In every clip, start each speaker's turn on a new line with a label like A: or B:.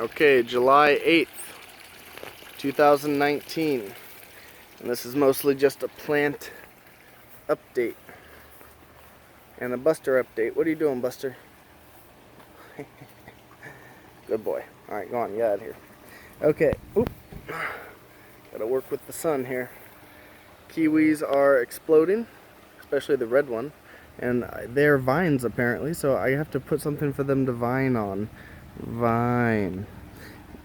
A: Okay, July 8th, 2019, and this is mostly just a plant update and a Buster update. What are you doing, Buster? Good boy. Alright, go on, get out of here. Okay, oop. Gotta work with the sun here. Kiwis are exploding, especially the red one, and they're vines apparently, so I have to put something for them to vine on. Vine.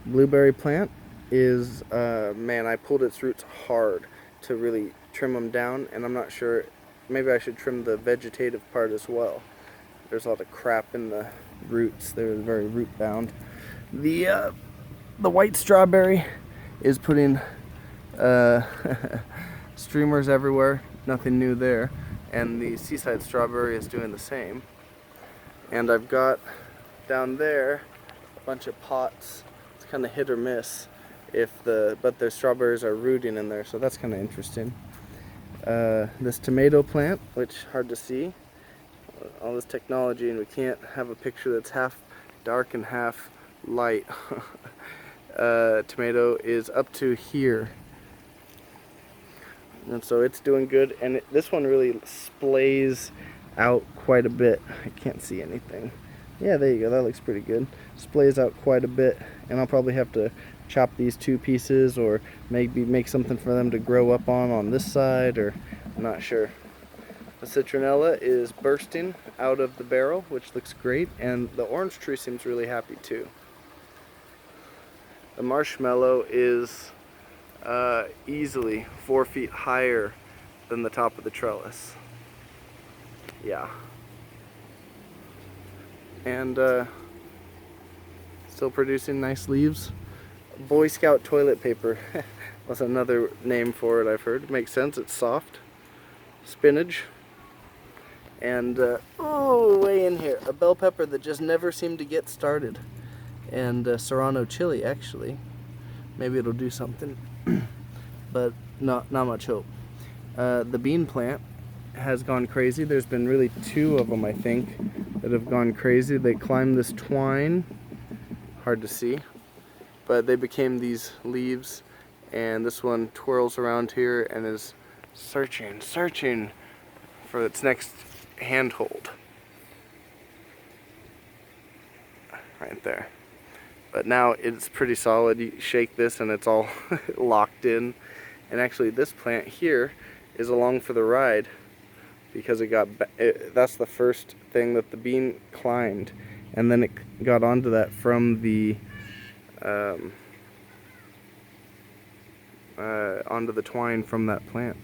A: Blueberry plant is, man, I pulled its roots hard to really trim them down, and I'm not sure, maybe I should trim the vegetative part as well. There's a lot of crap in the roots. They're very root bound. The white strawberry is putting streamers everywhere, nothing new there, and the seaside strawberry is doing the same. And I've got down there a bunch of pots. It's kind of hit or miss but their strawberries are rooting in there, so that's kind of interesting. This tomato plant, which hard to see, all this technology, and we can't have a picture that's half dark and half light. Tomato is up to here, and so it's doing good, and this one really splays out quite a bit. I can't see anything. Yeah, there you go, that looks pretty good. Splays out quite a bit, and I'll probably have to chop these two pieces, or maybe make something for them to grow up on this side, or I'm not sure. The citronella is bursting out of the barrel, which looks great, and the orange tree seems really happy too. The marshmallow is easily 4 feet higher than the top of the trellis. Yeah. And still producing nice leaves. Boy Scout toilet paper was another name for it, I've heard. It makes sense, it's soft. Spinach. And, oh, way in here, a bell pepper that just never seemed to get started. And serrano chili, actually. Maybe it'll do something, but not much hope. The bean plant has gone crazy. There's been really 2 of them, I think, that have gone crazy. They climbed this twine, hard to see, but they became these leaves, and this one twirls around here and is searching for its next handhold. Right there. But now it's pretty solid. You shake this and it's all locked in. And actually this plant here is along for the ride, because that's the first thing that the bean climbed, and then it got onto that from the onto the twine from that plant.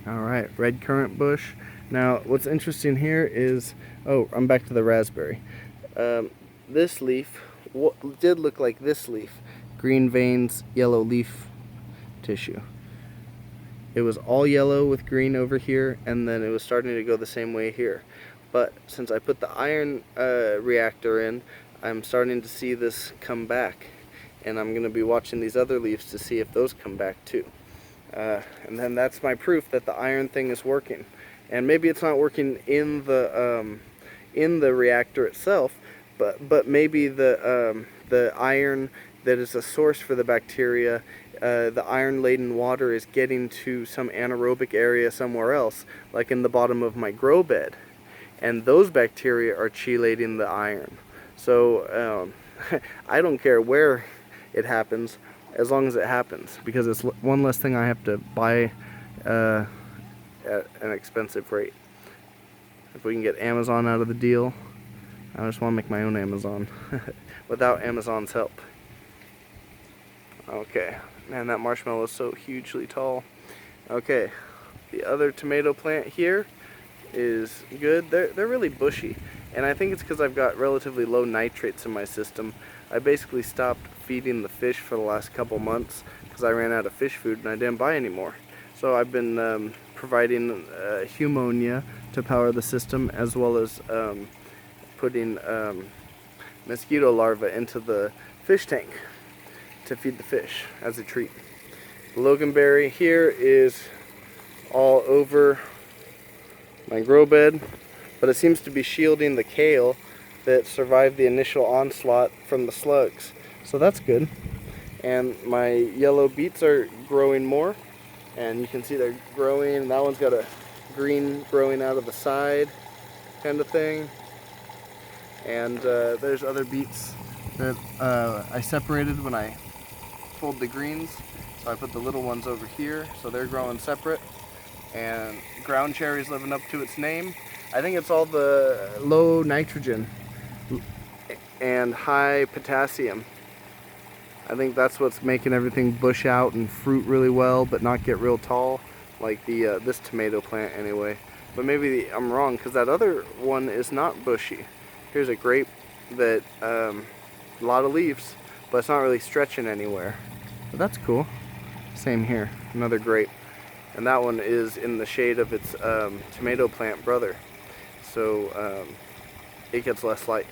A: Alright, red currant bush. Now what's interesting here is, oh, I'm back to the raspberry. This leaf did look like this leaf. Green veins, yellow leaf tissue. It was all yellow with green over here, and then it was starting to go the same way here. But since I put the iron reactor in, I'm starting to see this come back. And I'm going to be watching these other leaves to see if those come back too. And then that's my proof that the iron thing is working. And maybe it's not working in the reactor itself, but maybe the iron that is a source for the bacteria, the iron-laden water is getting to some anaerobic area somewhere else, like in the bottom of my grow bed, and those bacteria are chelating the iron. So I don't care where it happens, as long as it happens, because it's one less thing I have to buy at an expensive rate. If we can get Amazon out of the deal, I just want to make my own Amazon without Amazon's help. Okay, man, that marshmallow is so hugely tall. Okay, the other tomato plant here is good. They're really bushy, and I think it's because I've got relatively low nitrates in my system. I basically stopped feeding the fish for the last couple months because I ran out of fish food and I didn't buy any more. So I've been providing humonia to power the system, as well as putting mosquito larvae into the fish tank to feed the fish as a treat. The loganberry here is all over my grow bed, but it seems to be shielding the kale that survived the initial onslaught from the slugs. So that's good. And my yellow beets are growing more, and you can see they're growing. That one's got a green growing out of the side kind of thing. And there's other beets that I separated when I pulled the greens. So I put the little ones over here, so they're growing separate. And ground cherry's living up to its name. I think it's all the low nitrogen and high potassium. I think that's what's making everything bush out and fruit really well, but not get real tall, like the this tomato plant anyway. But maybe I'm wrong, because that other one is not bushy. Here's a grape that a lot of leaves, but it's not really stretching anywhere. But that's cool. Same here, another grape, and that one is in the shade of its tomato plant brother, so it gets less light.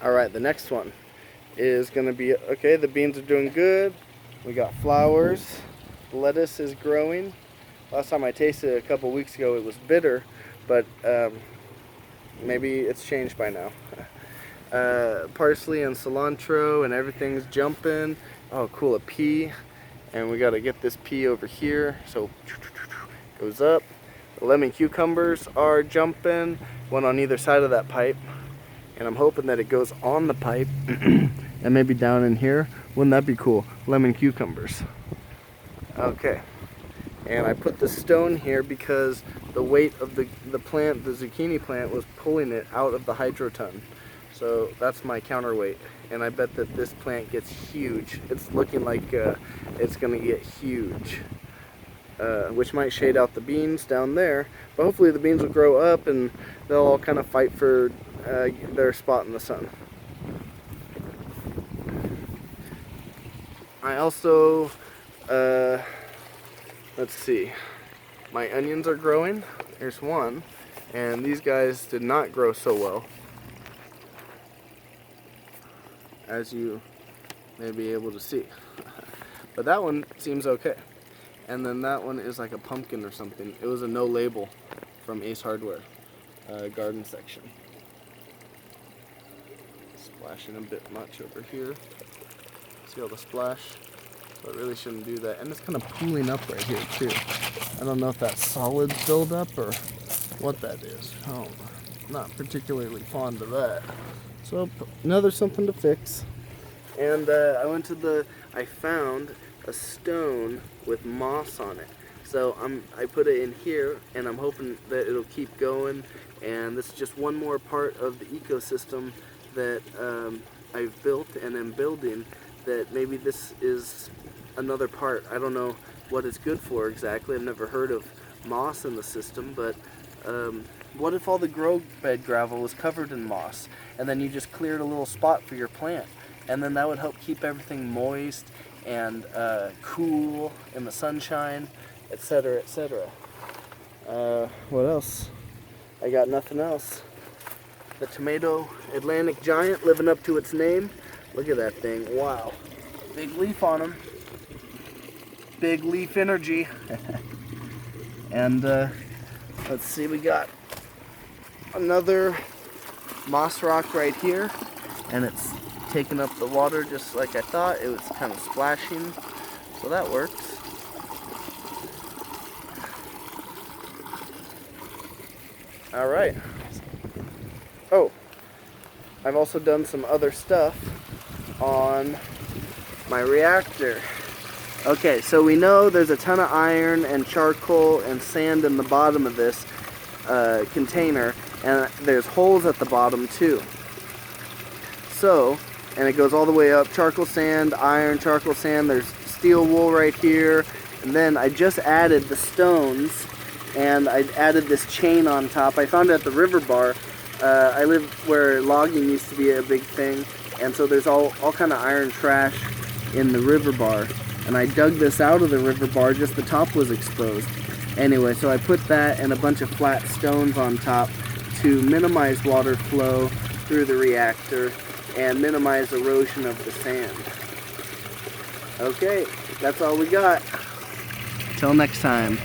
A: All right, the next one is going to be, okay, the beans are doing good. We got flowers. Lettuce is growing. Last time I tasted it a couple weeks ago, it was bitter, but maybe it's changed by now. Parsley and cilantro and everything's jumping. Oh, cool, a pea. And we got to get this pea over here, so goes up. The lemon cucumbers are jumping, one on either side of that pipe. And I'm hoping that it goes on the pipe and maybe down in here. Wouldn't that be cool? Lemon cucumbers. Okay. And I put the stone here because the weight of the plant, the zucchini plant, was pulling it out of the hydroton. So that's my counterweight. And I bet that this plant gets huge. It's looking like it's going to get huge. Which might shade out the beans down there. But hopefully the beans will grow up and they'll all kind of fight for their spot in the sun. I also, let's see, my onions are growing. Here's one, and these guys did not grow so well, as you may be able to see. But that one seems okay. And then that one is like a pumpkin or something. It was a no label from Ace Hardware garden section. Splashing a bit much over here. See all the splash? So I really shouldn't do that. And it's kind of pooling up right here too. I don't know if that's solid buildup or what that is. Oh, not particularly fond of that. So another something to fix. And I found a stone with moss on it. So I put it in here, and I'm hoping that it'll keep going. And this is just one more part of the ecosystem that I've built and am building, that maybe this is another part. I don't know what it's good for exactly. I've never heard of moss in the system, but what if all the grow bed gravel was covered in moss, and then you just cleared a little spot for your plant, and then that would help keep everything moist and cool in the sunshine, etc., etc. What else? I got nothing else. The tomato Atlantic giant living up to its name. Look at that thing. Wow. Big leaf on him. Big leaf energy. And let's see, we got another moss rock right here, and it's taking up the water just like I thought. It was kind of splashing, so that works. All right. Oh, I've also done some other stuff on my reactor. Okay, so we know there's a ton of iron and charcoal and sand in the bottom of this container, and there's holes at the bottom too. So, and it goes all the way up, charcoal sand, iron, charcoal sand, there's steel wool right here, and then I just added the stones, and I added this chain on top. I found it at the river bar. I live where logging used to be a big thing, and so there's all kind of iron trash in the river bar, and I dug this out of the river bar, just the top was exposed. Anyway, so I put that and a bunch of flat stones on top to minimize water flow through the reactor and minimize erosion of the sand. Okay, that's all we got. Till next time.